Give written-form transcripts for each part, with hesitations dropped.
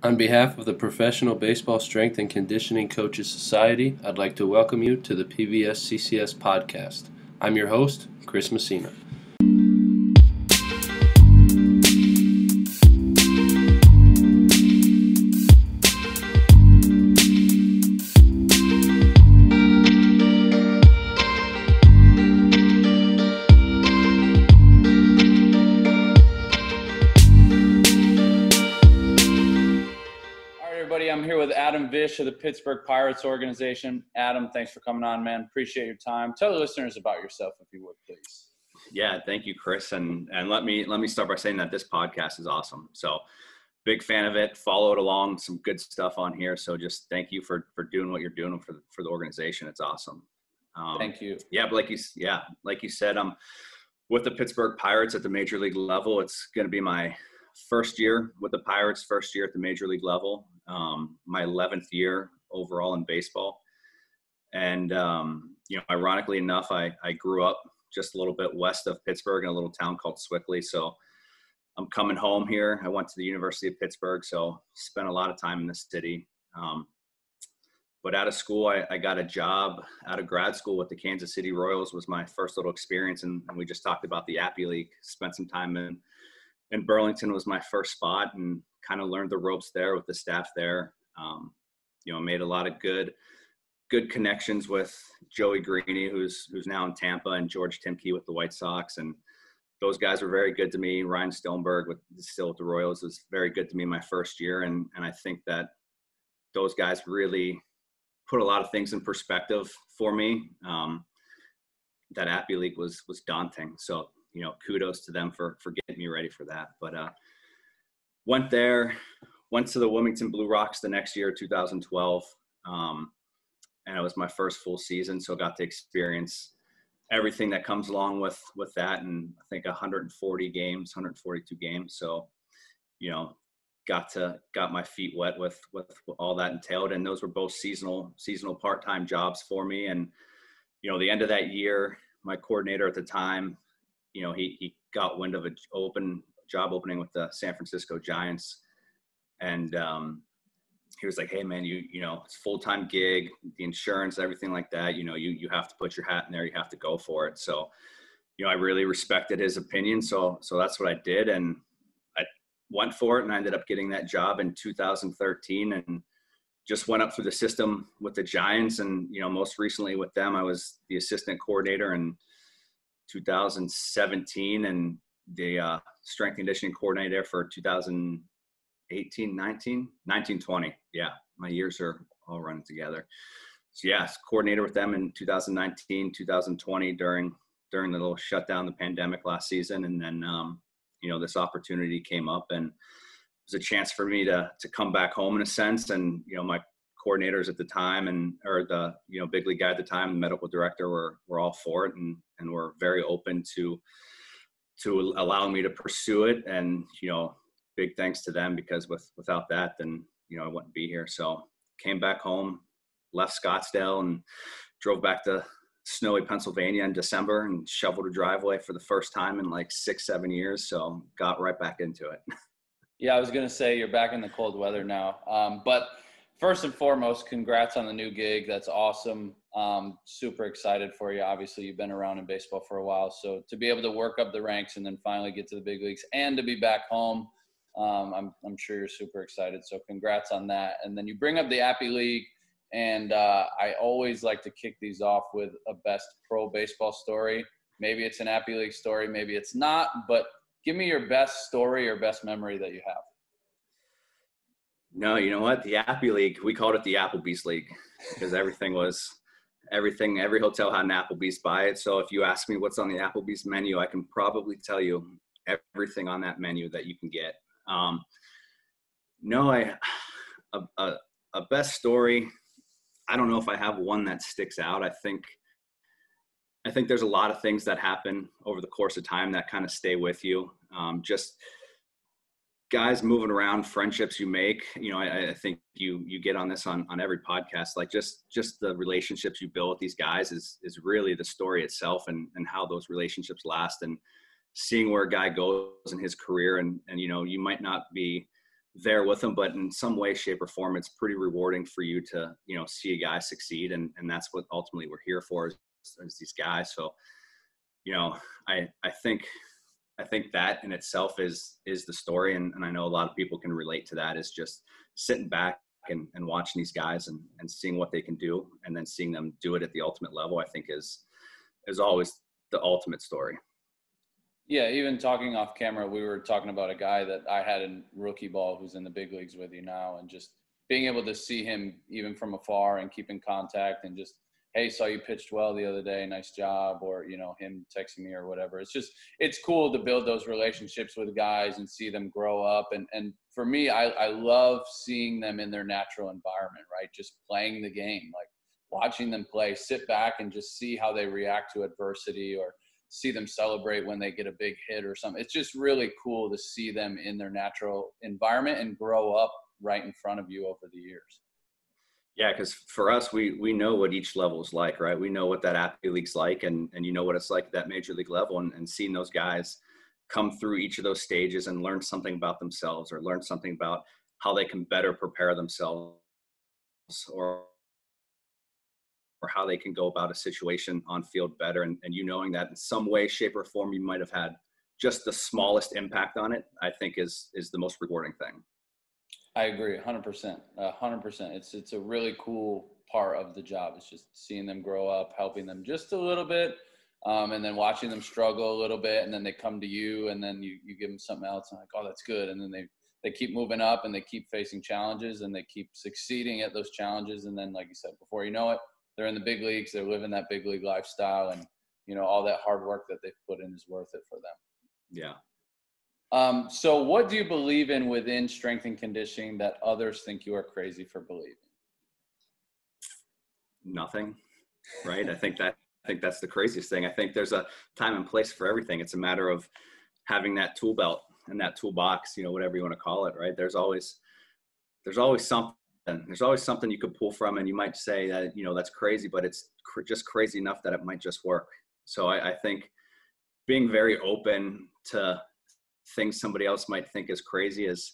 On behalf of the Professional Baseball Strength and Conditioning Coaches Society, I'd like to welcome you to the PBSCCS Podcast. I'm your host, Chris Messina. I'm here with Adam Vish of the Pittsburgh Pirates organization. Adam, thanks for coming on, man. Appreciate your time. Tell the listeners about yourself, if you would, please. Yeah, thank you, Chris. And let me start by saying that this podcast is awesome. So big fan of it. Follow it along. Some good stuff on here. So just thank you for doing what you're doing for the organization. It's awesome. Thank you. Yeah, but like you said, I'm with the Pittsburgh Pirates at the major league level. It's going to be my first year with the Pirates, first year at the major league level. My 11th year overall in baseball. And, ironically enough, I grew up just a little bit west of Pittsburgh in a little town called Swickley. So I'm coming home here. I went to the University of Pittsburgh, so spent a lot of time in the city. But out of school, I got a job out of grad school with the Kansas City Royals. Was my first little experience. And we just talked about the Appy League, spent some time in Burlington was my first spot and kind of learned the ropes there with the staff there. Made a lot of good connections with Joey Greeny, who's now in Tampa, and George Timke with the White Sox. And those guys were very good to me. Ryan Stoneberg still with the Royals was very good to me my first year. And I think that those guys really put a lot of things in perspective for me. That Appy League was daunting. So, kudos to them for getting me ready for that. But went to the Wilmington Blue Rocks the next year, 2012. And it was my first full season. So got to experience everything that comes along with that. And I think 142 games. So, got my feet wet with all that entailed. And those were both seasonal part-time jobs for me. And, the end of that year, my coordinator at the time, he got wind of a job opening with the San Francisco Giants. And he was like, hey man, it's a full-time gig, the insurance, everything like that, you have to put your hat in there. You have to go for it. So, I really respected his opinion. So that's what I did. And I went for it and I ended up getting that job in 2013 and just went up through the system with the Giants. And, most recently with them, I was the assistant coordinator in 2017 and the strength conditioning coordinator for 19, 20. Yeah, my years are all running together. So coordinator with them in 2019, 2020 during the little shutdown, the pandemic last season. And then, this opportunity came up and it was a chance for me to come back home in a sense. And, my coordinators at the time or the, big league guy at the time, the medical director were all for it and were very open to allowing me to pursue it. And, big thanks to them because without that, then, I wouldn't be here. So came back home, left Scottsdale and drove back to snowy Pennsylvania in December and shoveled a driveway for the first time in like 6-7 years. So got right back into it. Yeah, I was going to say you're back in the cold weather now. But first and foremost, congrats on the new gig. That's awesome. Super excited for you. Obviously, you've been around in baseball for a while. So to be able to work up the ranks and then finally get to the big leagues and to be back home, I'm sure you're super excited. So congrats on that. And then you bring up the Appy League. And I always like to kick these off with a best pro baseball story. Maybe it's an Appy League story. Maybe it's not. But give me your best story or best memory that you have. No, you know what? The Appy League, we called it the Applebee's League because every hotel had an Applebee's by it. So if you ask me what's on the Applebee's menu, I can probably tell you everything on that menu that you can get. A best story, I don't know if I have one that sticks out. I think there's a lot of things that happen over the course of time that kind of stay with you. Just guys moving around, friendships you make, I think you get on this on every podcast, like just the relationships you build with these guys is really the story itself and how those relationships last and seeing where a guy goes in his career. And you might not be there with them, but in some way, shape, or form, it's pretty rewarding for you to, see a guy succeed. And that's what ultimately we're here for is these guys. So, I think that in itself is the story. And I know a lot of people can relate to that, is just sitting back and watching these guys and seeing what they can do, and then seeing them do it at the ultimate level, I think is always the ultimate story. Yeah, even talking off camera, we were talking about a guy that I had in rookie ball who's in the big leagues with you now, and just being able to see him even from afar and keep in contact and just, hey, saw you pitched well the other day, nice job, or, him texting me or whatever. It's cool to build those relationships with guys and see them grow up. And for me, I love seeing them in their natural environment, right? Just playing the game, like watching them play, sit back and just see how they react to adversity, or see them celebrate when they get a big hit or something. It's just really cool to see them in their natural environment and grow up right in front of you over the years. Yeah, because for us, we know what each level is like, right? We know what that Appy League's like, and what it's like at that major league level, and seeing those guys come through each of those stages and learn something about themselves, or learn something about how they can better prepare themselves, or how they can go about a situation on field better, and knowing that in some way, shape, or form you might have had just the smallest impact on it, I think is the most rewarding thing. I agree 100%. 100%. It's a really cool part of the job. It's just seeing them grow up, helping them just a little bit, and then watching them struggle a little bit, and then they come to you, and then you give them something else, and like, oh, that's good. And then they keep moving up, and they keep facing challenges, and they keep succeeding at those challenges. And then, like you said, before you know it, they're in the big leagues. They're living that big league lifestyle, and, all that hard work that they've put in is worth it for them. Yeah. So what do you believe in within strength and conditioning that others think you are crazy for believing? Nothing, right? I think that's the craziest thing. I think there's a time and place for everything. It's a matter of having that tool belt and that toolbox, whatever you want to call it, right? There's always something. There's always something you could pull from, and you might say that, that's crazy, but it's just crazy enough that it might just work. So I think being very open to things somebody else might think is crazy is,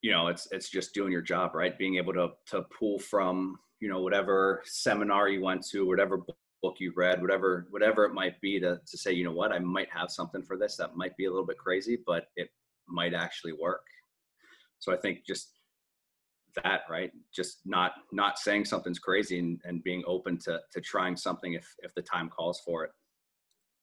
it's just doing your job, right? Being able to pull from, whatever seminar you went to, whatever book you read, whatever it might be, to say, what, I might have something for this that might be a little bit crazy, but it might actually work. So I think just that, right? Just not saying something's crazy, and being open to trying something if the time calls for it.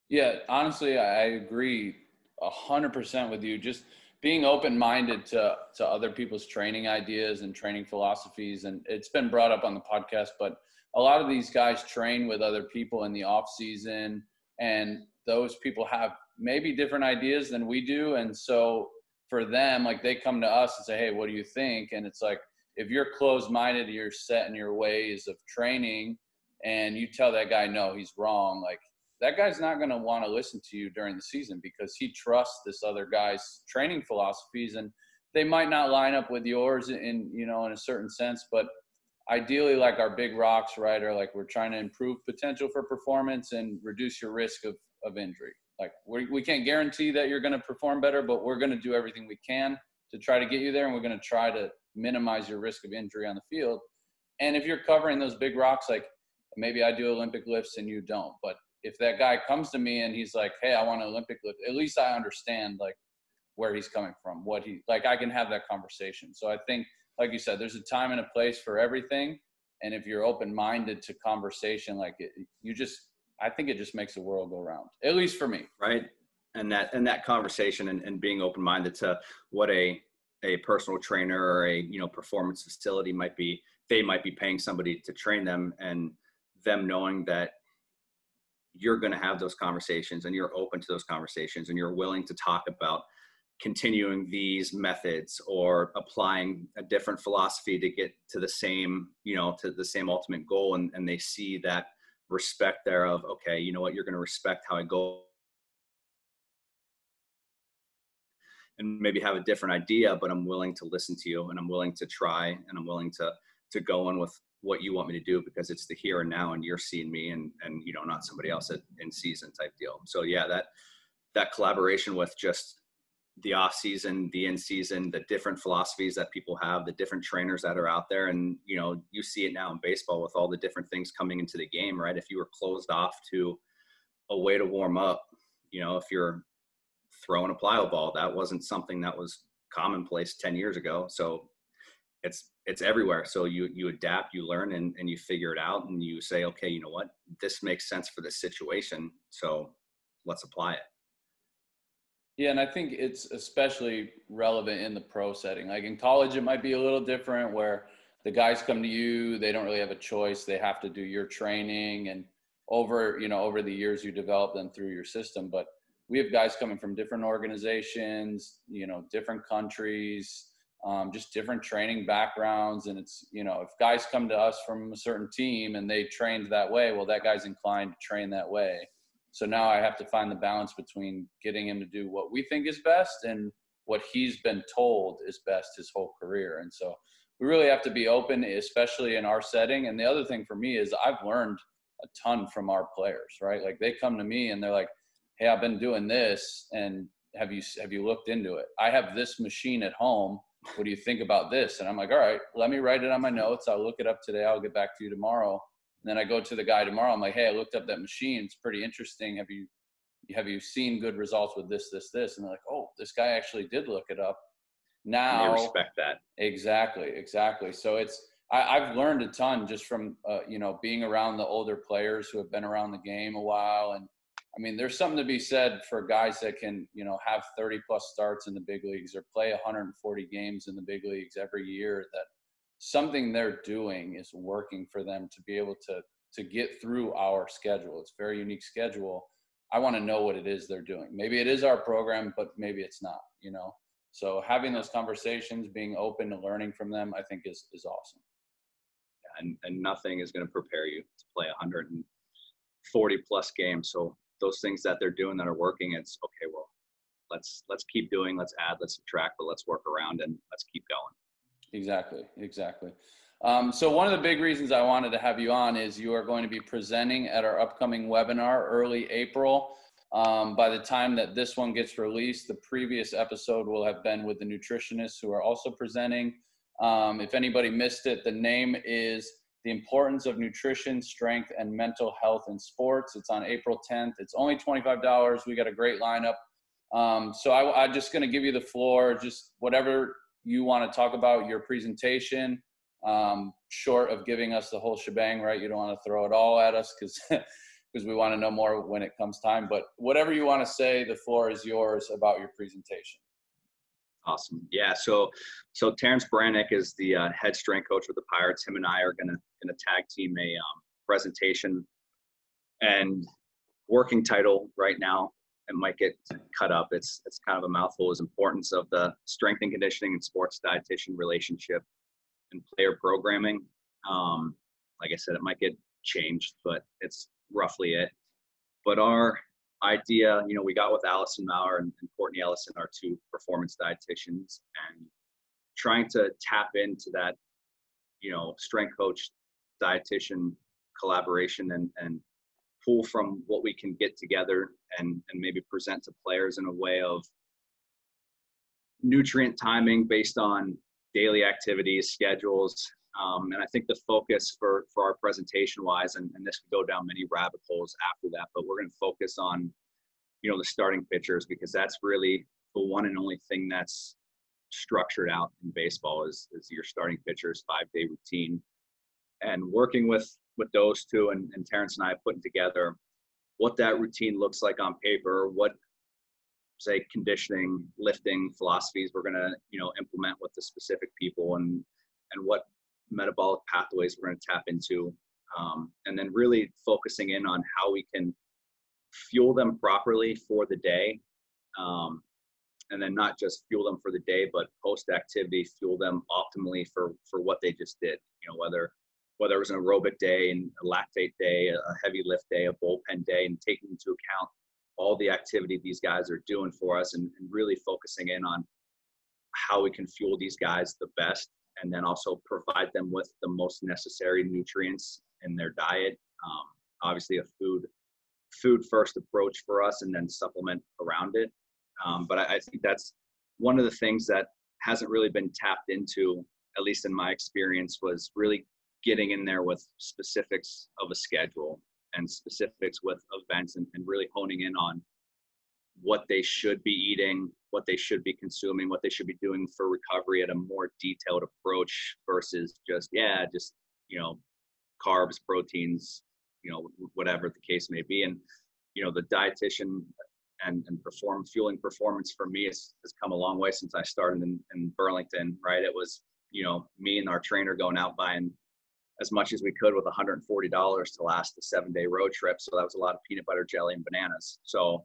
Yeah, honestly, I agree 100% with you. Just being open-minded to other people's training ideas and training philosophies. And it's been brought up on the podcast, but a lot of these guys train with other people in the off season, and those people have maybe different ideas than we do. And so for them, like, they come to us and say, hey, what do you think? And it's like, if you're closed-minded, you're set in your ways of training, and you tell that guy, no, he's wrong, like, that guy's not going to want to listen to you during the season, because he trusts this other guy's training philosophies, and they might not line up with yours in a certain sense. But ideally, like, our big rocks, right, are like, we're trying to improve potential for performance and reduce your risk of injury. Like, we can't guarantee that you're going to perform better, but we're going to do everything we can to try to get you there. And we're going to try to minimize your risk of injury on the field. And if you're covering those big rocks, like, maybe I do Olympic lifts and you don't, but if that guy comes to me and he's like, hey, I want an Olympic lift, at least I understand, like, where he's coming from, I can have that conversation. So I think, like you said, there's a time and a place for everything. And if you're open-minded to conversation, like, I think it just makes the world go round, at least for me. Right. And that conversation and being open-minded to what a personal trainer or a, performance facility might be, they might be paying somebody to train them, and them knowing that you're going to have those conversations, and you're open to those conversations, and you're willing to talk about continuing these methods or applying a different philosophy to get to the same, to the same ultimate goal. And they see that respect there of, okay, you know what, you're going to respect how I go, and maybe have a different idea, but I'm willing to listen to you, and I'm willing to try, and I'm willing to go on with what you want me to do, because it's the here and now, and you're seeing me, and not somebody else in season type deal. So yeah, that collaboration with just the off season, the in season, the different philosophies that people have, the different trainers that are out there. And, you know, you see it now in baseball with all the different things coming into the game, right? If you were closed off to a way to warm up, you know, if you're throwing a plyo ball, that wasn't something that was commonplace 10 years ago. So it's everywhere. So you adapt, you learn, and you figure it out, and you say, okay, you know what, this makes sense for this situation, so let's apply it. Yeah, and I think it's especially relevant in the pro setting. Like in college, it might be a little different where the guys come to you, they don't really have a choice. They have to do your training, and over the years you develop them through your system. But we have guys coming from different organizations, you know, different countries, just different training backgrounds. And it's, you know, if guys come to us from a certain team and they trained that way, well, that guy's inclined to train that way. So now I have to find the balance between getting him to do what we think is best and what he's been told is best his whole career. And so we really have to be open, especially in our setting. And the other thing for me is I've learned a ton from our players, right? Like they come to me and they're like, hey, I've been doing this, and have you looked into it? I have this machine at home. What do you think about this? And I'm like, all right, let me write it on my notes. I'll look it up today. I'll get back to you tomorrow. And then I go to the guy tomorrow. I'm like, hey, I looked up that machine. It's pretty interesting. Have you seen good results with this? And they're like, oh, this guy actually did look it up. Now, and they respect that. Exactly. So I've learned a ton just from, being around the older players who have been around the game a while. And I mean, there's something to be said for guys that can, you know, have 30 plus starts in the big leagues or play 140 games in the big leagues every year, that something they're doing is working for them to be able to get through our schedule. It's a very unique schedule. I want to know what it is they're doing. Maybe it is our program, but maybe it's not, you know? So having those conversations, being open to learning from them, I think is awesome. And nothing is going to prepare you to play 140 plus games. So those things that they're doing that are working, it's okay, well, let's keep doing, let's add, let's subtract, but let's work around and let's keep going. Exactly. So one of the big reasons I wanted to have you on is you are going to be presenting at our upcoming webinar early April. By the time that this one gets released, the previous episode will have been with the nutritionists who are also presenting. If anybody missed it, the name is The Importance of Nutrition, Strength, and Mental Health in Sports. It's on April 10th. It's only $25. We got a great lineup. So I'm just going to give you the floor, just whatever you want to talk about, your presentation, short of giving us the whole shebang, right? You don't want to throw it all at us because we want to know more when it comes time. But whatever you want to say, the floor is yours about your presentation. Awesome. Yeah. So Terrence Brannick is the head strength coach with the Pirates. Him and I are gonna tag team a presentation, and working title right now. It might get cut up. It's kind of a mouthful. Is importance of the strength and conditioning and sports dietitian relationship and player programming. Like I said, it might get changed, but it's roughly it. But our idea, you know, we got with Allison Maurer and Courtney Ellison, our two performance dietitians, and trying to tap into that, you know, strength coach dietitian collaboration and pull from what we can get together and maybe present to players in a way of nutrient timing based on daily activities, schedules. And I think the focus for our presentation wise, and this could go down many rabbit holes after that, but we're going to focus on, you know, the starting pitchers, because that's really the one and only thing that's structured out in baseball is your starting pitchers 5-day routine. And working with those two and Terrence and I putting together what that routine looks like on paper, what, say, conditioning, lifting philosophies we're going to, you know, implement with the specific people, and what metabolic pathways we're going to tap into, and then really focusing in on how we can fuel them properly for the day, and then not just fuel them for the day, but post-activity fuel them optimally for what they just did. You know, whether it was an aerobic day and a lactate day, a heavy lift day, a bullpen day, and taking into account all the activity these guys are doing for us, and really focusing in on how we can fuel these guys the best, and then also provide them with the most necessary nutrients in their diet. Obviously a food first approach for us, and then supplement around it. But I think that's one of the things that hasn't really been tapped into, at least in my experience, was really getting in there with specifics of a schedule and specifics with events, and really honing in on what they should be eating, what they should be consuming, what they should be doing for recovery at a more detailed approach versus just, carbs, proteins, whatever the case may be. And, the dietitian and fueling performance for me has come a long way since I started in Burlington, right? It was, me and our trainer going out buying as much as we could with $140 to last a 7-day road trip. So that was a lot of peanut butter, jelly, and bananas. So,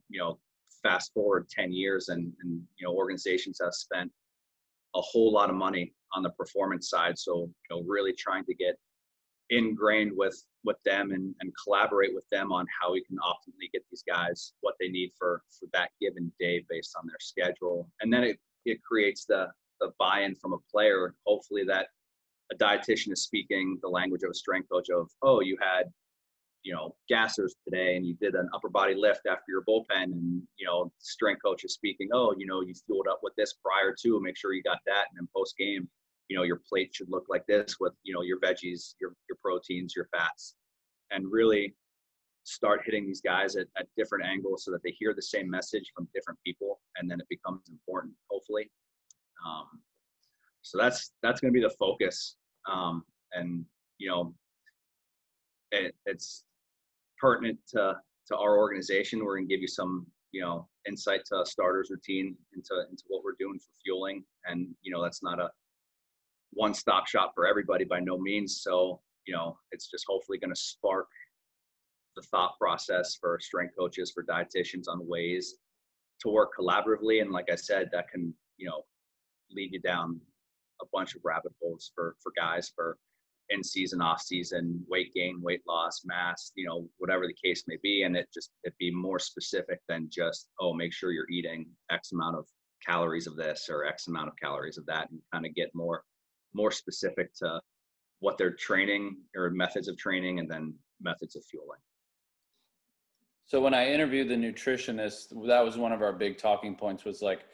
fast forward 10 years and organizations have spent a whole lot of money on the performance side. So, really trying to get ingrained with them and collaborate with them on how we can optimally get these guys what they need for that given day based on their schedule. And then it creates the buy-in from a player, hopefully, that a dietitian is speaking the language of a strength coach of, oh, you had, gassers today and you did an upper body lift after your bullpen, and, strength coach is speaking, oh, you fueled up with this prior to, make sure you got that. And then post game, your plate should look like this with, your veggies, your proteins, your fats, and really start hitting these guys at different angles so that they hear the same message from different people. And then it becomes important, hopefully. So that's going to be the focus. And, it's pertinent to our organization. We're going to give you some, insight to a starters routine into what we're doing for fueling. And, that's not a one-stop shop for everybody by no means. So, it's just hopefully going to spark the thought process for strength coaches, for dietitians on ways to work collaboratively. And like I said, that can, lead you down a bunch of rabbit holes for guys for in season, off season, weight gain, weight loss, mass, whatever the case may be. And it be more specific than just, oh, make sure you're eating X amount of calories of this or X amount of calories of that, and kind of get more specific to what they're training or methods of training, and then methods of fueling. So when I interviewed the nutritionist, that was one of our big talking points, was like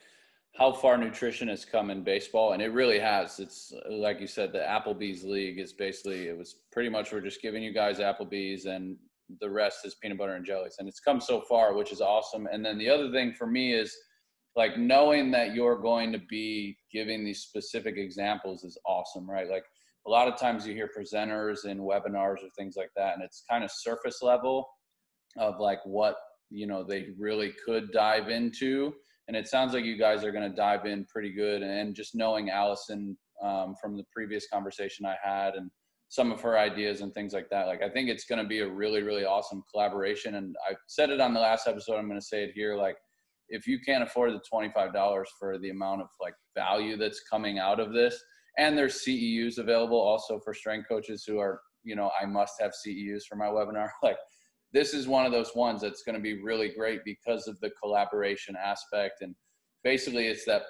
how far nutrition has come in baseball. And it really has. It's like you said, the Applebee's league is basically, it was pretty much, we're just giving you guys Applebee's and the rest is peanut butter and jellies. And it's come so far, which is awesome. And then the other thing for me is like knowing that you're going to be giving these specific examples is awesome, right? Like a lot of times you hear presenters in webinars or things like that, and it's kind of surface level of like what, they really could dive into. And it sounds like you guys are going to dive in pretty good. And just knowing Allison from the previous conversation I had and some of her ideas and things like that, like I think it's going to be a really, really awesome collaboration. And I said it on the last episode, I'm going to say it here, like if you can't afford the $25 for the amount of like value that's coming out of this, and there's CEUs available also for strength coaches who are, I must have CEUs for my webinar. Like this is one of those ones that's going to be really great because of the collaboration aspect. And basically it's that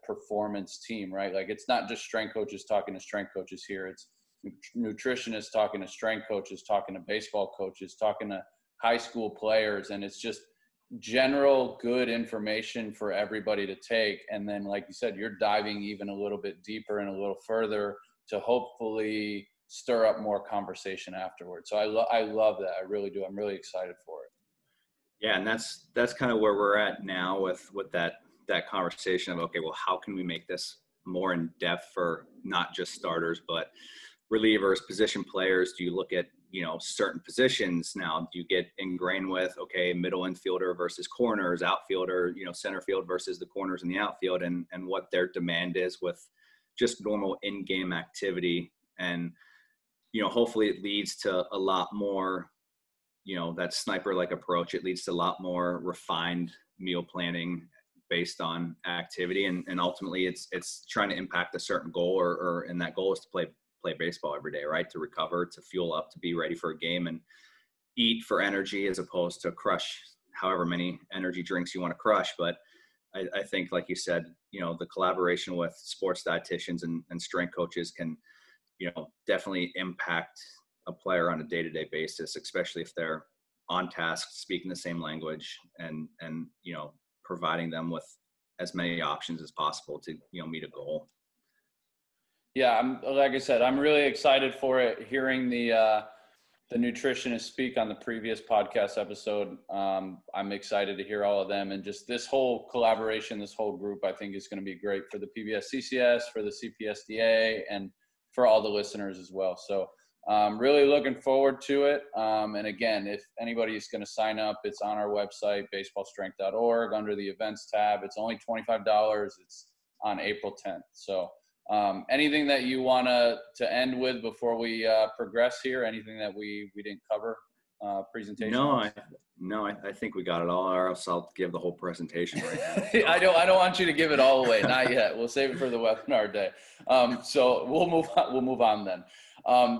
performance team, right? Like it's not just strength coaches talking to strength coaches here. It's nutritionists talking to strength coaches, talking to baseball coaches, talking to high school players. And it's just general good information for everybody to take. And then, like you said, you're diving even a little bit deeper and a little further to hopefully stir up more conversation afterwards. So I love that. I really do. I'm really excited for it. Yeah. And that's kind of where we're at now with that conversation of, okay, well, how can we make this more in depth for not just starters, but relievers, position players? Do you look at, certain positions now? Do you get ingrained with, okay, middle infielder versus corners, outfielder, center field versus the corners in the outfield, and what their demand is with just normal in-game activity? And, hopefully it leads to a lot more, that sniper-like approach. It leads to a lot more refined meal planning based on activity. And ultimately it's trying to impact a certain goal, and that goal is to play baseball every day, right? To recover, to fuel up, to be ready for a game, and eat for energy as opposed to crush however many energy drinks you want to crush. But I think, like you said, the collaboration with sports dietitians and strength coaches can, definitely impact a player on a day-to-day basis, especially if they're on task, speaking the same language, and providing them with as many options as possible to, meet a goal. Yeah, like I said, I'm really excited for it. Hearing the nutritionist speak on the previous podcast episode, I'm excited to hear all of them, and just this whole collaboration, this whole group, I think is going to be great for the PBSCCS, for the CPSDA, and for all the listeners as well. So really looking forward to it. And again, if anybody is going to sign up, it's on our website, baseballstrength.org, under the events tab. It's only $25. It's on April 10th. So anything that you want to end with before we progress here? Anything that we didn't cover presentation? No, I think we got it all, or else I'll give the whole presentation right now. I don't want you to give it all away. Not yet. We'll save it for the webinar day. So we'll move on then.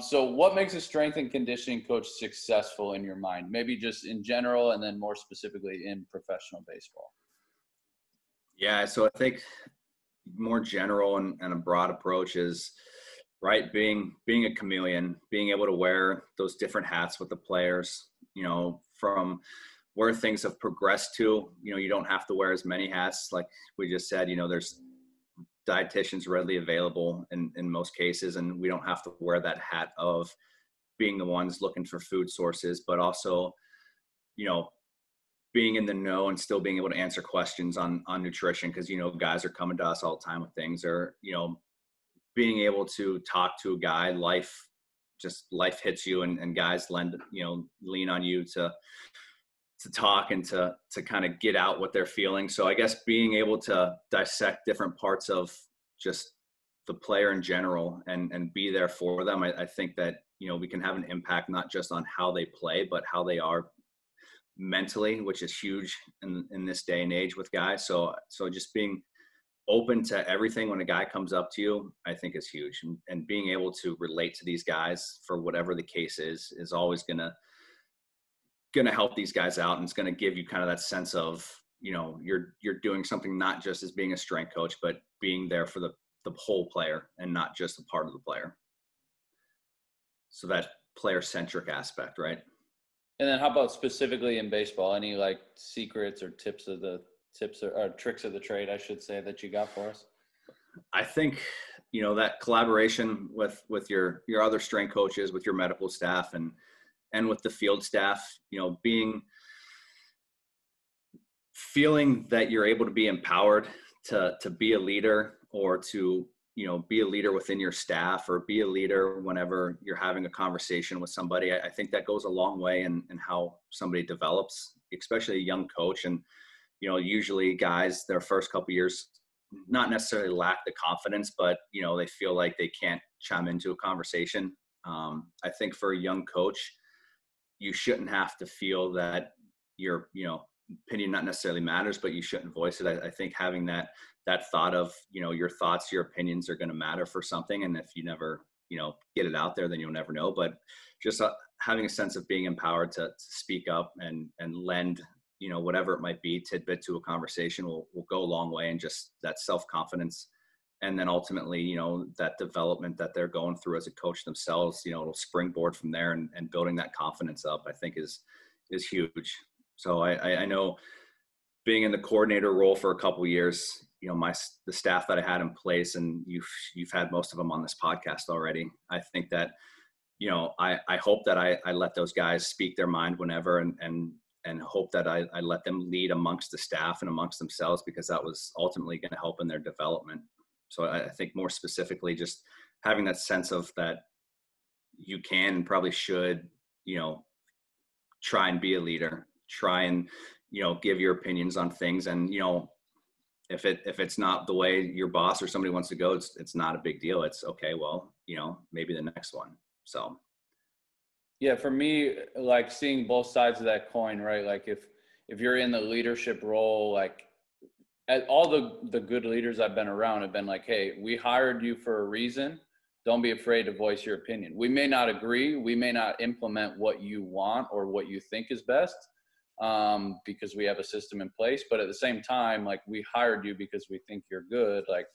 So what makes a strength and conditioning coach successful in your mind? Maybe just in general, and then more specifically in professional baseball. Yeah, so I think more general and a broad approach is, right, being a chameleon, being able to wear those different hats with the players, from where things have progressed to, you don't have to wear as many hats. Like we just said, there's dietitians readily available in most cases, and we don't have to wear that hat of being the ones looking for food sources, but also, being in the know and still being able to answer questions on nutrition. Because, guys are coming to us all the time with things, or, being able to talk to a guy, life hits you, and guys lean on you to talk and to kind of get out what they're feeling. So I guess being able to dissect different parts of just the player in general and be there for them. I think that, we can have an impact, not just on how they play, but how they are mentally, which is huge in this day and age with guys. So just being open to everything when a guy comes up to you, I think is huge. And being able to relate to these guys for whatever the case is always going to help these guys out. And it's going to give you kind of that sense of, you're doing something, not just as being a strength coach, but being there for the whole player and not just a part of the player. So that player-centric aspect, right? And then how about specifically in baseball? Any like secrets or tricks of the trade, I should say, that you got for us? I think, that collaboration with your other strength coaches, with your medical staff and with the field staff, feeling that you're able to be empowered to be a leader, or to, be a leader within your staff, or be a leader whenever you're having a conversation with somebody. I think that goes a long way in how somebody develops, especially a young coach. And, usually guys, their first couple of years, not necessarily lack the confidence, but, they feel like they can't chime into a conversation. I think for a young coach, you shouldn't have to feel that your, opinion not necessarily matters, but you shouldn't voice it. I think having that thought of, your thoughts, your opinions are going to matter for something. And if you never, get it out there, then you'll never know. But just having a sense of being empowered to speak up and lend, whatever it might be, tidbit to a conversation will go a long way. And just that self-confidence. And then ultimately, that development that they're going through as a coach themselves, it'll springboard from there, and building that confidence up, I think is huge. So I know, being in the coordinator role for a couple of years, the staff that I had in place, and you've had most of them on this podcast already. I think that, I hope that I let those guys speak their mind whenever, and hope that I let them lead amongst the staff and amongst themselves, because that was ultimately going to help in their development. So I think more specifically, just having that sense of that you can and probably should, try and be a leader, try and, give your opinions on things. And, if it's not the way your boss or somebody wants to go, it's not a big deal. It's okay. Well, maybe the next one. So. Yeah, for me, like seeing both sides of that coin, right? Like if you're in the leadership role, like all the good leaders I've been around have been like, hey, we hired you for a reason. Don't be afraid to voice your opinion. We may not agree. We may not implement what you want or what you think is best, because we have a system in place. But at the same time, like, we hired you because we think you're good. Like,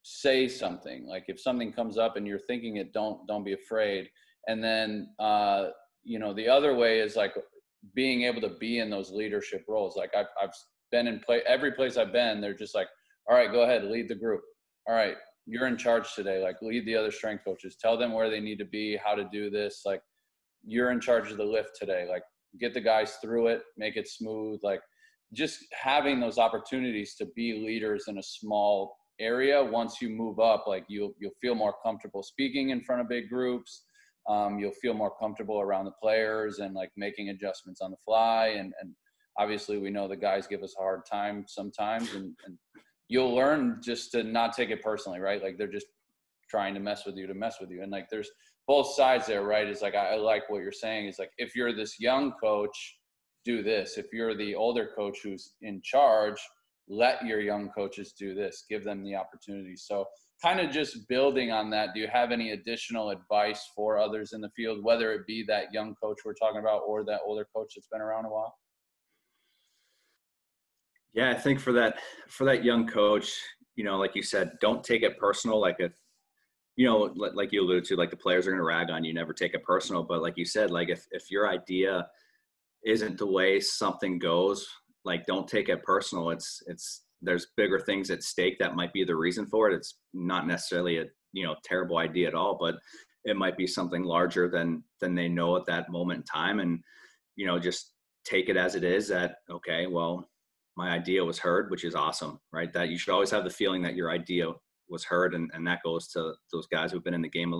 say something. Like, if something comes up and you're thinking it, don't be afraid. And then, the other way is like being able to be in those leadership roles. Like I've been in every place I've been, they're just like, all right, go ahead, lead the group. All right, you're in charge today. Like, lead the other strength coaches. Tell them where they need to be, how to do this. Like, you're in charge of the lift today. Like, get the guys through it, make it smooth. Like, just having those opportunities to be leaders in a small area. Once you move up, like, you'll feel more comfortable speaking in front of big groups. You'll feel more comfortable around the players and like making adjustments on the fly. And obviously we know the guys give us a hard time sometimes, and you'll learn just to not take it personally, right? Like, they're just trying to mess with you. And like, there's both sides there, right? It's like, I like what you're saying is like, if you're this young coach, do this. If you're the older coach who's in charge, let your young coaches do this, give them the opportunity. So kind of just building on that, do you have any additional advice for others in the field, whether it be that young coach we're talking about or that older coach that's been around a while? Yeah, I think for that young coach, like you said, don't take it personal. Like, if, like you alluded to, like, the players are going to rag on you, never take it personal. But like you said, like, if your idea isn't the way something goes, like, don't take it personal. There's bigger things at stake that might be the reason for it. It's not necessarily a, terrible idea at all, but it might be something larger than they know at that moment in time. And, just take it as it is, that, okay, well, my idea was heard, which is awesome, right? That you should always have the feeling that your idea was heard. And that goes to those guys who've been in the game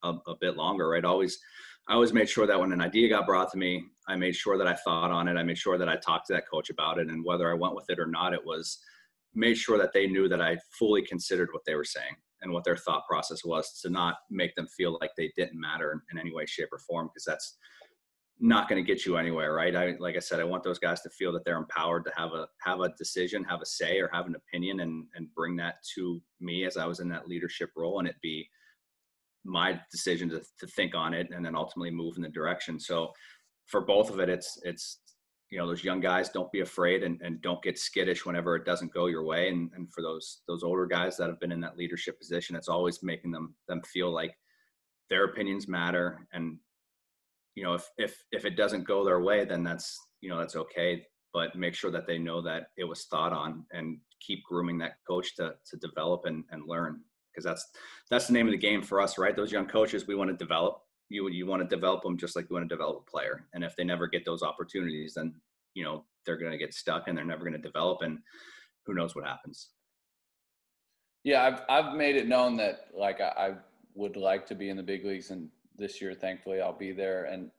a bit longer, right? I always made sure that when an idea got brought to me, I made sure that I thought on it. I made sure that I talked to that coach about it. And whether I went with it or not, it was made sure that they knew that I fully considered what they were saying and what their thought process was, to not make them feel like they didn't matter in any way, shape, or form, because that's not going to get you anywhere, right? Like I said, I want those guys to feel that they're empowered to have a decision, have a say, or have an opinion, and bring that to me as I was in that leadership role, and it be my decision to think on it and then ultimately move in the direction. So for both of it, it's those young guys, don't be afraid and don't get skittish whenever it doesn't go your way. And for those older guys that have been in that leadership position, it's always making them feel like their opinions matter. And, if it doesn't go their way, then that's okay. But make sure that they know that it was thought on, and keep grooming that coach to develop and learn. Because that's the name of the game for us, right? Those young coaches, we want to develop. You want to develop them just like you want to develop a player. And if they never get those opportunities, then, they're going to get stuck and they're never going to develop, and who knows what happens. Yeah, I've made it known that, like, I would like to be in the big leagues, and this year, thankfully, I'll be there. And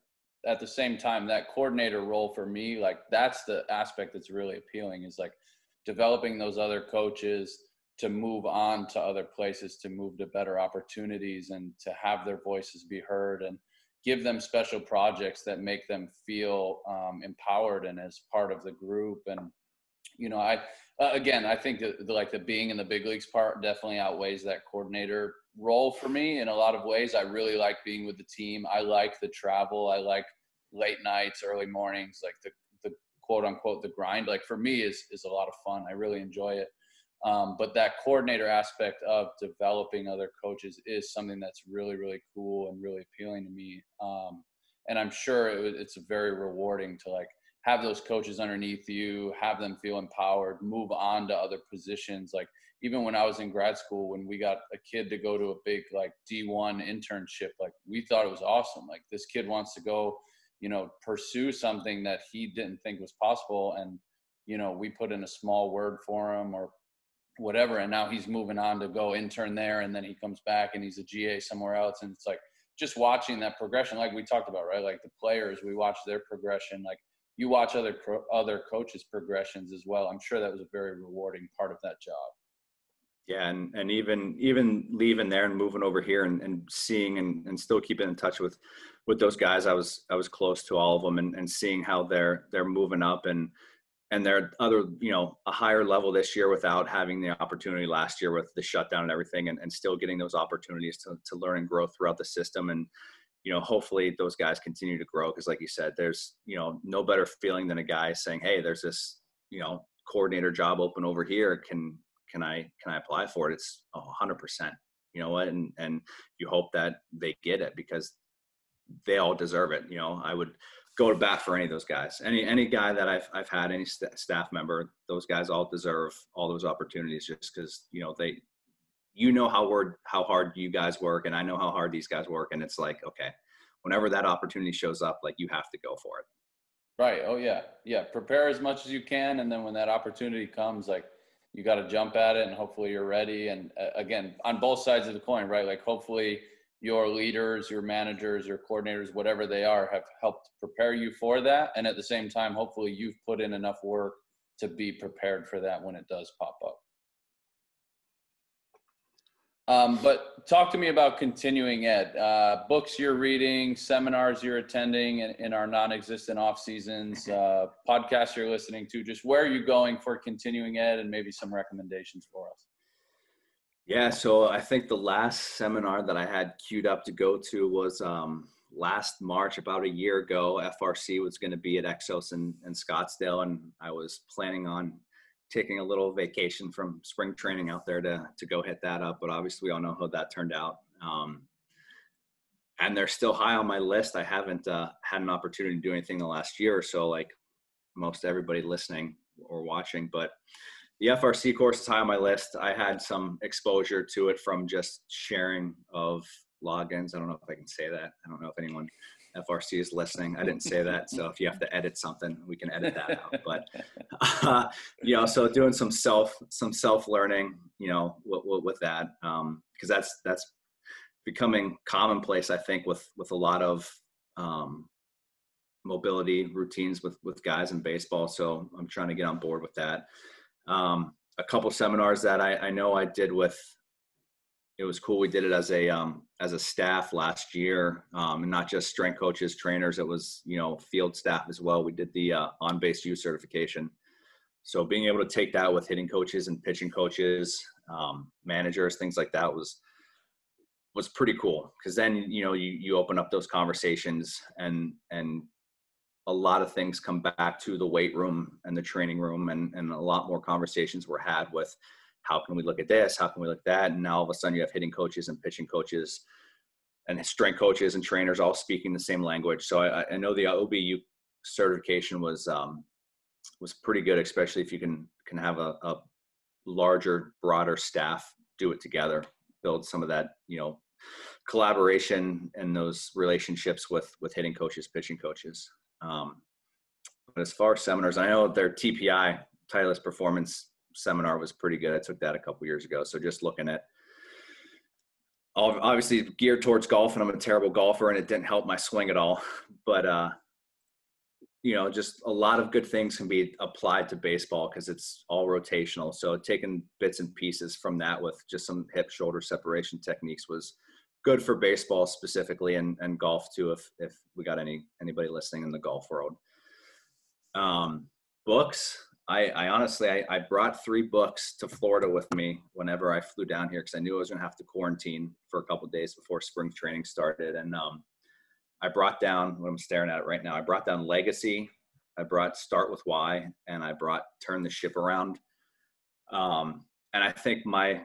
at the same time, that coordinator role for me, like, that's the aspect that's really appealing, is like developing those other coaches to move on to other places, to move to better opportunities, and to have their voices be heard, and give them special projects that make them feel empowered and as part of the group. And, I think that the being in the big leagues part definitely outweighs that coordinator role for me in a lot of ways. I really like being with the team. I like the travel. I like late nights, early mornings, like the quote unquote, the grind, like, for me is a lot of fun. I really enjoy it. But that coordinator aspect of developing other coaches is something that's really, really cool and really appealing to me. And I'm sure it's very rewarding to, like, have those coaches underneath you, have them feel empowered, move on to other positions. Like, even when I was in grad school, when we got a kid to go to a big, like, D1 internship, like, we thought it was awesome. Like, this kid wants to go, pursue something that he didn't think was possible. And, we put in a small word for him or whatever, and now he's moving on to go intern there, and then he comes back and he's a GA somewhere else. And it's like, just watching that progression, like we talked about, right? Like, the players, we watch their progression. Like, you watch other coaches' progressions as well. I'm sure that was a very rewarding part of that job. Yeah, and even leaving there and moving over here and seeing and still keeping in touch with those guys. I was close to all of them, and seeing how they're moving up and they're other, a higher level this year without having the opportunity last year with the shutdown and everything, and still getting those opportunities to learn and grow throughout the system. And, hopefully those guys continue to grow, because like you said, there's, no better feeling than a guy saying, hey, there's this, coordinator job open over here. Can I apply for it? It's 100%, and you hope that they get it, because they all deserve it. You know, I would go to bat for any of those guys. Any guy that I've had, any staff member, those guys all deserve all those opportunities, just because, you know, how hard you guys work, and I know how hard these guys work, and it's like, okay, whenever that opportunity shows up, like, you have to go for it. Right. Oh yeah. Yeah. Prepare as much as you can. And then when that opportunity comes, like, you got to jump at it, and hopefully you're ready. And again, on both sides of the coin, right? Like, hopefully your leaders, your managers, your coordinators, whatever they are, have helped prepare you for that. And at the same time, hopefully you've put in enough work to be prepared for that when it does pop up. But talk to me about continuing ed, books you're reading, seminars you're attending in our non-existent off seasons, podcasts you're listening to. Just where are you going for continuing ed, and maybe some recommendations for us? Yeah. So I think the last seminar that I had queued up to go to was last March, about a year ago. FRC was going to be at Exos in Scottsdale, and I was planning on taking a little vacation from spring training out there to go hit that up. But obviously we all know how that turned out. And they're still high on my list. I haven't had an opportunity to do anything the last year or so, like most everybody listening or watching, but the FRC course is high on my list. I had some exposure to it from just sharing of logins. I don't know if I can say that. I don't know if anyone FRC is listening. I didn't say that. So if you have to edit something, we can edit that out. But, so doing some self-learning, with that, because that's becoming commonplace, I think, with a lot of mobility routines with guys in baseball. So I'm trying to get on board with that. A couple seminars that I know I did with, it was cool. We did it as a staff last year, and not just strength coaches, trainers. It was, field staff as well. We did the on-base use certification. So being able to take that with hitting coaches and pitching coaches, managers, things like that was pretty cool. Because then, you open up those conversations, and a lot of things come back to the weight room and the training room, and a lot more conversations were had with, how can we look at this? How can we look at that? And now all of a sudden you have hitting coaches and pitching coaches and strength coaches and trainers all speaking the same language. So I know the OBU certification was pretty good, especially if you can have a larger, broader staff do it together, build some of that, collaboration and those relationships with hitting coaches, pitching coaches. But as far as seminars, I know their TPI, Titleist Performance seminar, was pretty good. I took that a couple years ago. So just looking at, obviously geared towards golf, and I'm a terrible golfer, and it didn't help my swing at all. But, just a lot of good things can be applied to baseball because it's all rotational. So taking bits and pieces from that with just some hip shoulder separation techniques was good for baseball specifically, and golf too, if we got anybody listening in the golf world. Books. I honestly, I brought 3 books to Florida with me whenever I flew down here, because I knew I was going to have to quarantine for a couple of days before spring training started. And I brought down, what I'm staring at right now, I brought down Legacy, I brought Start With Why, and I brought Turn the Ship Around. And I think my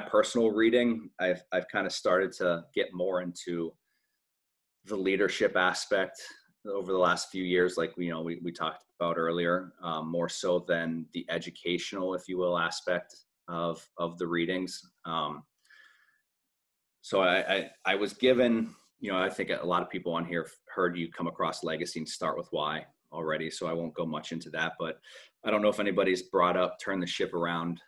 personal reading, I've kind of started to get more into the leadership aspect over the last few years, like we talked about earlier, more so than the educational, if you will, aspect of the readings. So I was given, I think a lot of people on here heard you come across Legacy and Start With Why already, so I won't go much into that, but I don't know if anybody's brought up Turn the Ship Around.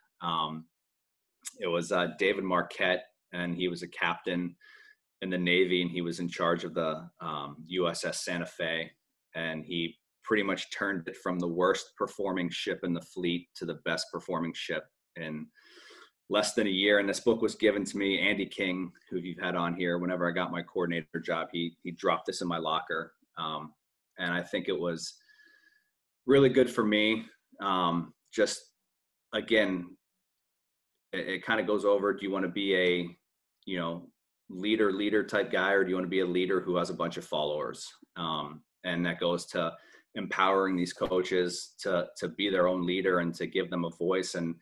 It was David Marquette, and he was a captain in the Navy, and he was in charge of the USS Santa Fe, and he pretty much turned it from the worst performing ship in the fleet to the best performing ship in less than a year. And this book was given to me. Andy King, who you've had on here, whenever I got my coordinator job, he dropped this in my locker. And I think it was really good for me. Just, again, it kind of goes over, do you want to be a, leader type guy, or do you want to be a leader who has a bunch of followers? And that goes to empowering these coaches to be their own leader and to give them a voice. And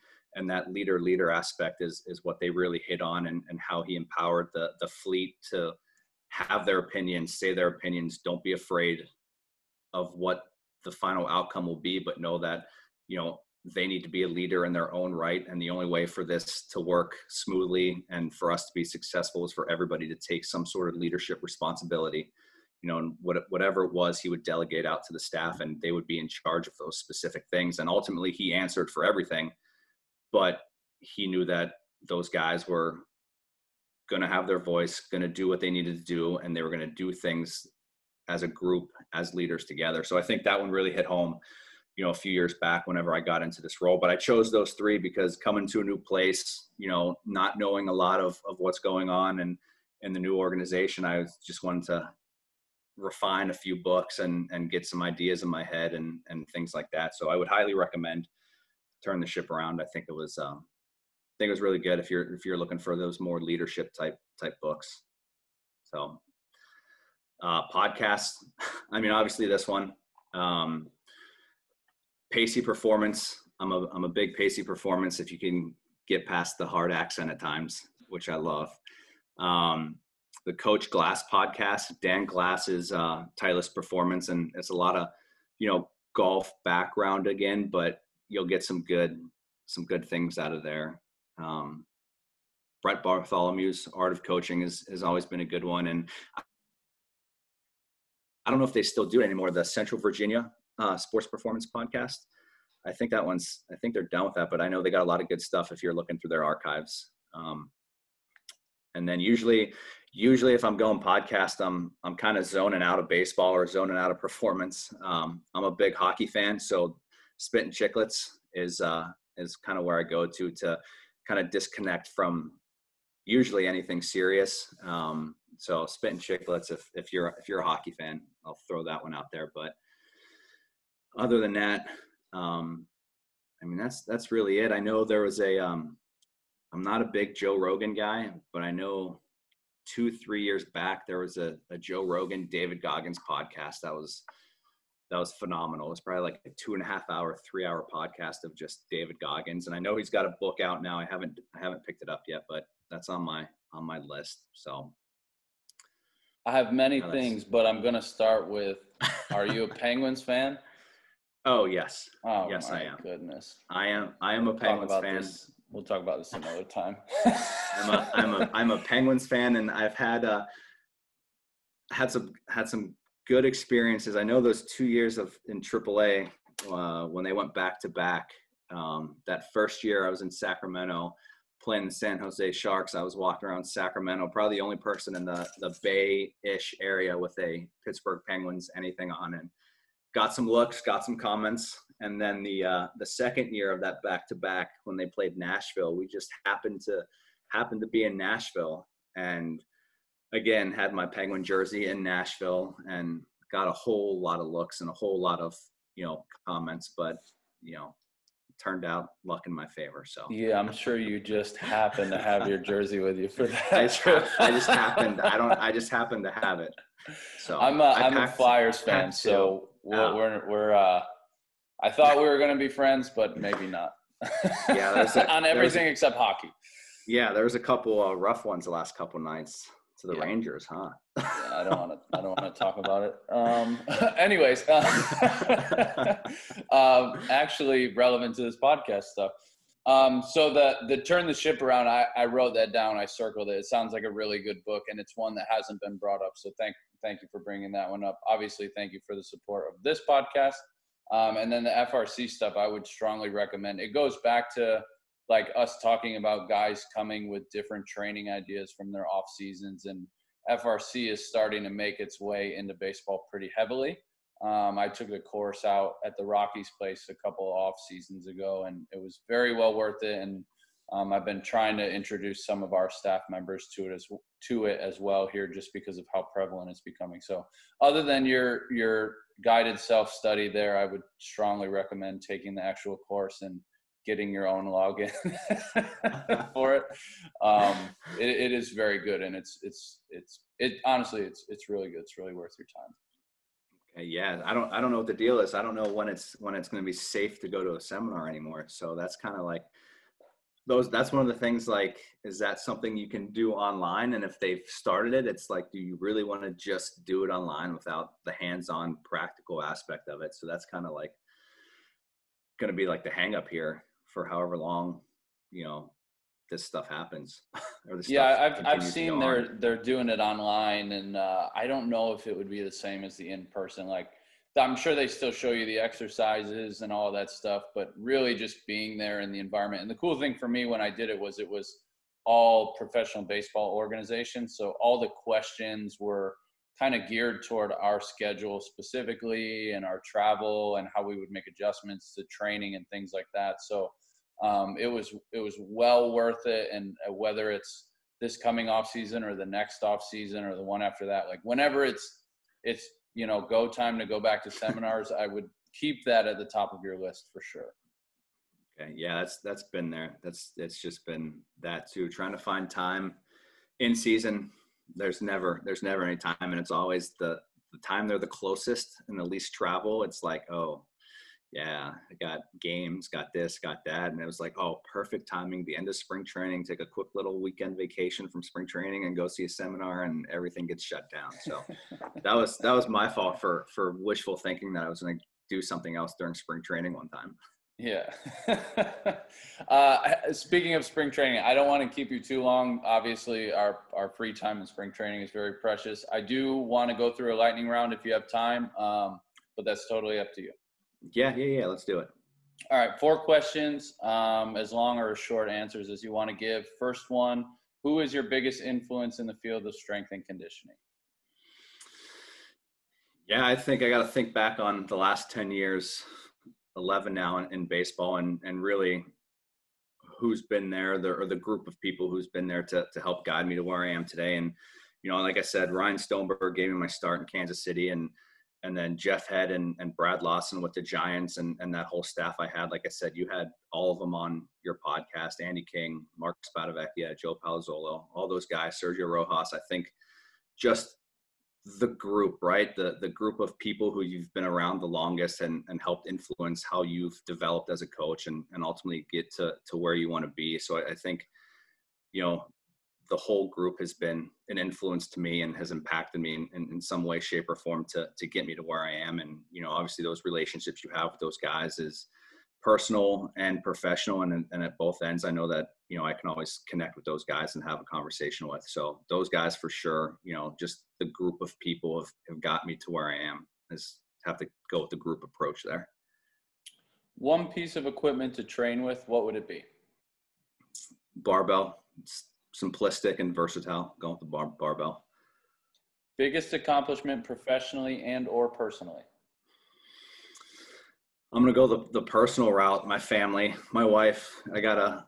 that leader aspect is what they really hit on, and how he empowered the fleet to have their opinions, say their opinions. Don't be afraid of what the final outcome will be, but know that, they need to be a leader in their own right. And the only way for this to work smoothly and for us to be successful is for everybody to take some sort of leadership responsibility. And whatever it was, he would delegate out to the staff and they would be in charge of those specific things. And ultimately he answered for everything, but he knew that those guys were going to have their voice, going to do what they needed to do. And they were going to do things as a group, as leaders together. So I think that one really hit home, a few years back whenever I got into this role. But I chose those three because coming to a new place, not knowing a lot of what's going on and in the new organization, I just wanted to refine a few books and get some ideas in my head and things like that. So I would highly recommend Turn the Ship Around. I think it was really good if you're looking for those more leadership type books. So podcasts, obviously this one, Pacey Performance. I'm a big Pacey Performance if you can get past the hard accent at times, which I love. The Coach Glass podcast, Dan Glass's Titleist Performance, and it's a lot of golf background again, but you'll get some good things out of there. Brett Bartholomew's Art of Coaching has always been a good one, and I don't know if they still do it anymore. The Central Virginia Sports Performance Podcast. I think they're done with that, but I know they got a lot of good stuff if you're looking through their archives. And then usually if I'm going podcast, I'm kind of zoning out of baseball or zoning out of performance. I'm a big hockey fan, so Spittin' Chicklets is kind of where I go to kind of disconnect from usually anything serious. So Spittin' Chicklets, if you're a hockey fan, I'll throw that one out there. But other than that, that's really it. I know there was I'm not a big Joe Rogan guy, but I know 2-3 years back, there was a Joe Rogan, David Goggins podcast. That was phenomenal. It was probably like a 2.5 hour, 3 hour podcast of just David Goggins. And I know he's got a book out now. I haven't picked it up yet, but that's on my list. So I have many things, but I'm going to start with, are you a Penguins fan? Oh, yes. Oh, yes, my I am. Goodness. I am a Penguins fan. We'll talk about this another time. I'm a Penguins fan, and I've had some good experiences. I know those 2 years in AAA when they went back to back. That first year I was in Sacramento playing the San Jose Sharks. I was walking around Sacramento, probably the only person in the Bay-ish area with a Pittsburgh Penguins anything on, and got some looks, got some comments. And then the second year of that back-to-back when they played Nashville, we just happened to be in Nashville, and again had my Penguin jersey in Nashville and got a whole lot of looks and a whole lot of comments, but turned out luck in my favor. So yeah, I'm sure you just happened to have your jersey with you for that. I just happened to have it. So I'm a Flyers fan, so we're I thought we were going to be friends, but maybe not. Yeah, on everything except hockey. Yeah, there was a couple rough ones the last couple nights to the Rangers, huh? Yeah, I don't want to talk about it. Anyways, actually relevant to this podcast stuff. So the Turn the Ship Around, I wrote that down. I circled it. It sounds like a really good book, and it's one that hasn't been brought up. So thank you for bringing that one up. Obviously, thank you for the support of this podcast. And then the FRC stuff, I would strongly recommend. It goes back to like us talking about guys coming with different training ideas from their off seasons, and FRC is starting to make its way into baseball pretty heavily. I took the course out at the Rockies place a couple of off seasons ago, and it was very well worth it. And I've been trying to introduce some of our staff members to it as well here, just because of how prevalent it's becoming. So other than your guided self-study there, I would strongly recommend taking the actual course and getting your own login for it. It is very good, and it's honestly it's really good. It's really worth your time. Okay, yeah, I don't know what the deal is. I don't know when it's going to be safe to go to a seminar anymore. So that's kind of like that's one of the things, like, is that something you can do online? And if they've started it, it's like, do you really want to just do it online without the hands-on practical aspect of it? So that's kind of like going to be like the hang up here for however long, this stuff happens. Or this I've seen they're doing it online, and I don't know if it would be the same as the in-person. Like, I'm sure they still show you the exercises and all that stuff, but really just being there in the environment. And the cool thing for me when I did it was all professional baseball organizations. So all the questions were kind of geared toward our schedule specifically, and our travel, and how we would make adjustments to training and things like that. So it was well worth it. And whether it's this coming off season or the next off season or the one after that, like whenever it's go time to go back to seminars, I would keep that at the top of your list for sure. Okay. Yeah, that's been there. It's just been that too. Trying to find time in season. There's never any time, and it's always the time they're the closest and the least travel. It's like, oh yeah, I got games, got this, got that. And it was like, oh, perfect timing. The end of spring training, take a quick little weekend vacation from spring training and go see a seminar, and everything gets shut down. So that was my fault for wishful thinking that I was going to do something else during spring training one time. Yeah. Speaking of spring training, I don't want to keep you too long. Obviously, our free time in spring training is very precious. I do want to go through a lightning round if you have time, but that's totally up to you. Yeah. Let's do it. All right. 4 questions, as long or as short answers as you want to give. First one, who is your biggest influence in the field of strength and conditioning? Yeah, I think I got to think back on the last 10 years, 11 now in baseball, and really who's been there, or the group of people who's been there to help guide me to where I am today. And, like I said, Ryan Stoneberg gave me my start in Kansas City, and then Jeff Head and Brad Lawson with the Giants, and that whole staff I had. Like I said, you had all of them on your podcast: Andy King, Mark Spadavecchia, Joe Palazzolo, all those guys, Sergio Rojas. I think just the group, right? The group of people who you've been around the longest and helped influence how you've developed as a coach, and ultimately get to where you want to be. So I think, the whole group has been an influence to me and has impacted me in some way, shape, or form to get me to where I am. And, obviously those relationships you have with those guys is personal and professional. And at both ends, I know that, I can always connect with those guys and have a conversation with. So those guys for sure, just the group of people have got me to where I am. Have to go with the group approach there. One piece of equipment to train with, what would it be? Barbell. It's simplistic and versatile. Going with the barbell. Biggest accomplishment professionally and or personally? I'm going to go the personal route. My family, my wife. I got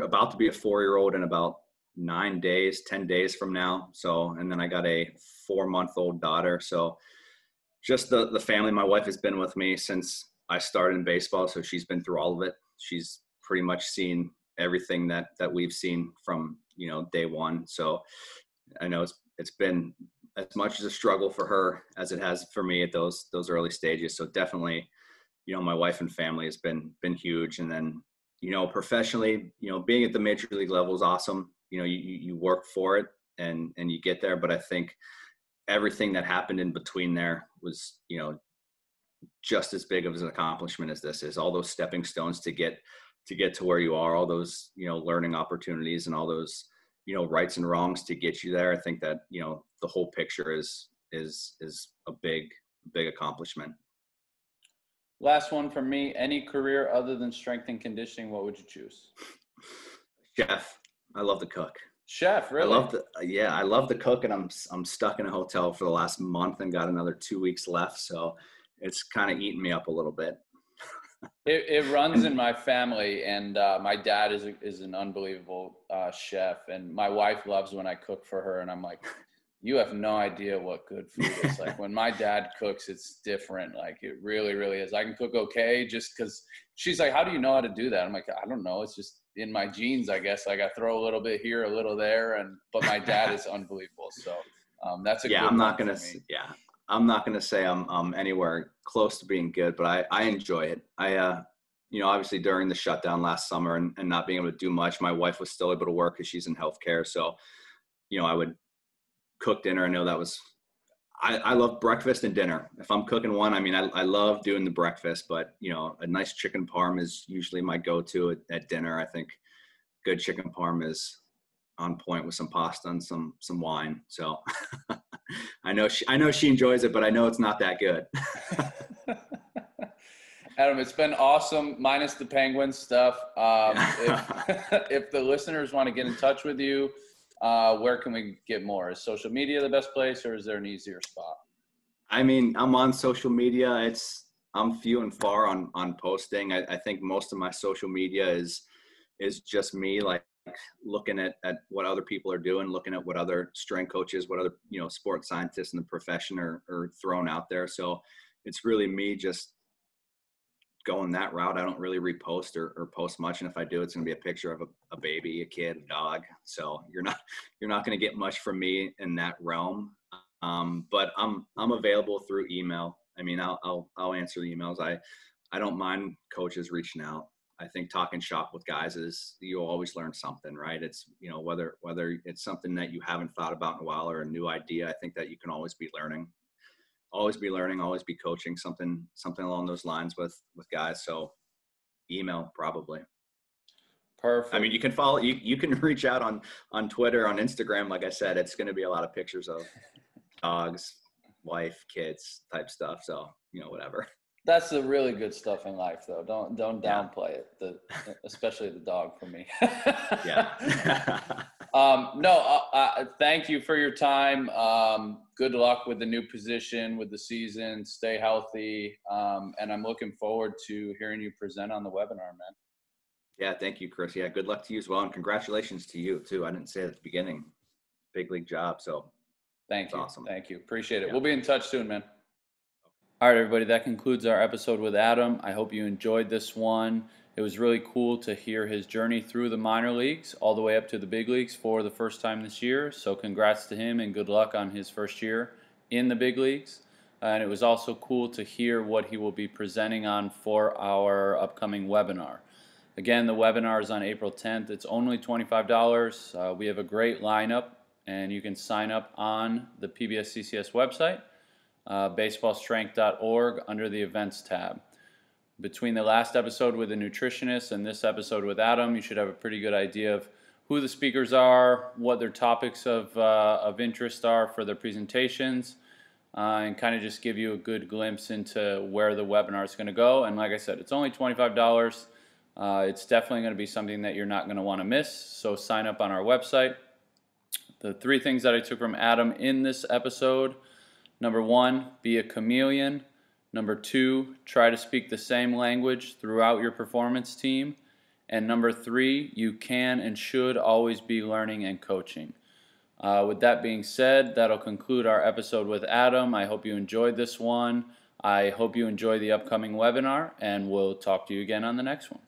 about to be a 4-year-old in about 10 days from now. So, and then I got a 4-month-old daughter. So just the family. My wife has been with me since I started in baseball. So she's been through all of it. She's pretty much seen everything that we've seen from, day one. So I know it's been as much as a struggle for her as it has for me at those early stages. So definitely, my wife and family has been huge. And then, professionally, being at the major league level is awesome. You work for it and you get there. But I think everything that happened in between there was, just as big of an accomplishment as this is. All those stepping stones to get to where you are, all those, learning opportunities and all those, rights and wrongs to get you there. I think that, the whole picture is a big accomplishment. Last one from me. Any career other than strength and conditioning, what would you choose? Chef. I love to cook. Chef, really? I love to cook, and I'm stuck in a hotel for the last month and got another 2 weeks left. So it's kind of eating me up a little bit. It runs in my family, and my dad is an unbelievable chef, and my wife loves when I cook for her, and I'm like, you have no idea what good food is. Like when my dad cooks, it's different. Like it really, really is. I can cook okay just because she's like, how do you know how to do that? I'm like, I don't know. It's just in my genes, I guess. Like I throw a little bit here, a little there, but my dad is unbelievable. So that's a good I'm not gonna I'm not gonna say I'm anywhere close to being good, but I enjoy it. obviously during the shutdown last summer and not being able to do much, my wife was still able to work because she's in healthcare. So, I would cook dinner. I know that was, I love breakfast and dinner. If I'm cooking one, I mean, I love doing the breakfast, but a nice chicken parm is usually my go-to at dinner. I think good chicken parm is on point with some pasta and some wine. So I know she enjoys it, but I know it's not that good. Adam, it's been awesome, minus the Penguins stuff. If the listeners want to get in touch with you, where can we get more? Is social media the best place, or is there an easier spot? I mean, I'm on social media. I'm few and far on posting. I think most of my social media is just me, like looking at what other people are doing, looking at what other strength coaches, what other, sports scientists in the profession are thrown out there. So it's really me just going that route. I don't really repost or post much. And if I do, it's going to be a picture of a baby, a kid, a dog. So you're not going to get much from me in that realm. But I'm available through email. I mean, I'll answer the emails. I don't mind coaches reaching out. I think talking shop with guys is, you'll always learn something, right? It's, whether it's something that you haven't thought about in a while or a new idea, I think that you can always be learning, always be coaching something along those lines with guys. So email probably. Perfect. I mean, you can follow, you can reach out on Twitter, on Instagram. Like I said, it's going to be a lot of pictures of dogs, wife, kids type stuff. So, whatever. That's the really good stuff in life, though. Don't downplay it. Especially the dog for me. Yeah. Thank you for your time. Good luck with the new position, with the season. Stay healthy. And I'm looking forward to hearing you present on the webinar, man. Yeah, thank you, Chris. Yeah, good luck to you as well, and congratulations to you too. I didn't say it at the beginning. Big league job. So thank you. Awesome. Thank you. Appreciate it. Yeah. We'll be in touch soon, man. All right, everybody, that concludes our episode with Adam. I hope you enjoyed this one. It was really cool to hear his journey through the minor leagues all the way up to the big leagues for the first time this year. So congrats to him and good luck on his first year in the big leagues. And it was also cool to hear what he will be presenting on for our upcoming webinar. Again, the webinar is on April 10th. It's only $25. We have a great lineup, and you can sign up on the PBSCCS website. baseballstrength.org under the events tab. Between the last episode with a nutritionist and this episode with Adam, you should have a pretty good idea of who the speakers are, what their topics of interest are for their presentations, and kind of just give you a good glimpse into where the webinar is going to go. And like I said, it's only $25. It's definitely going to be something that you're not going to want to miss, so sign up on our website. The 3 things that I took from Adam in this episode: number 1, be a chameleon. Number 2, try to speak the same language throughout your performance team. And number 3, you can and should always be learning and coaching. With that being said, that'll conclude our episode with Adam. I hope you enjoyed this one. I hope you enjoy the upcoming webinar, and we'll talk to you again on the next one.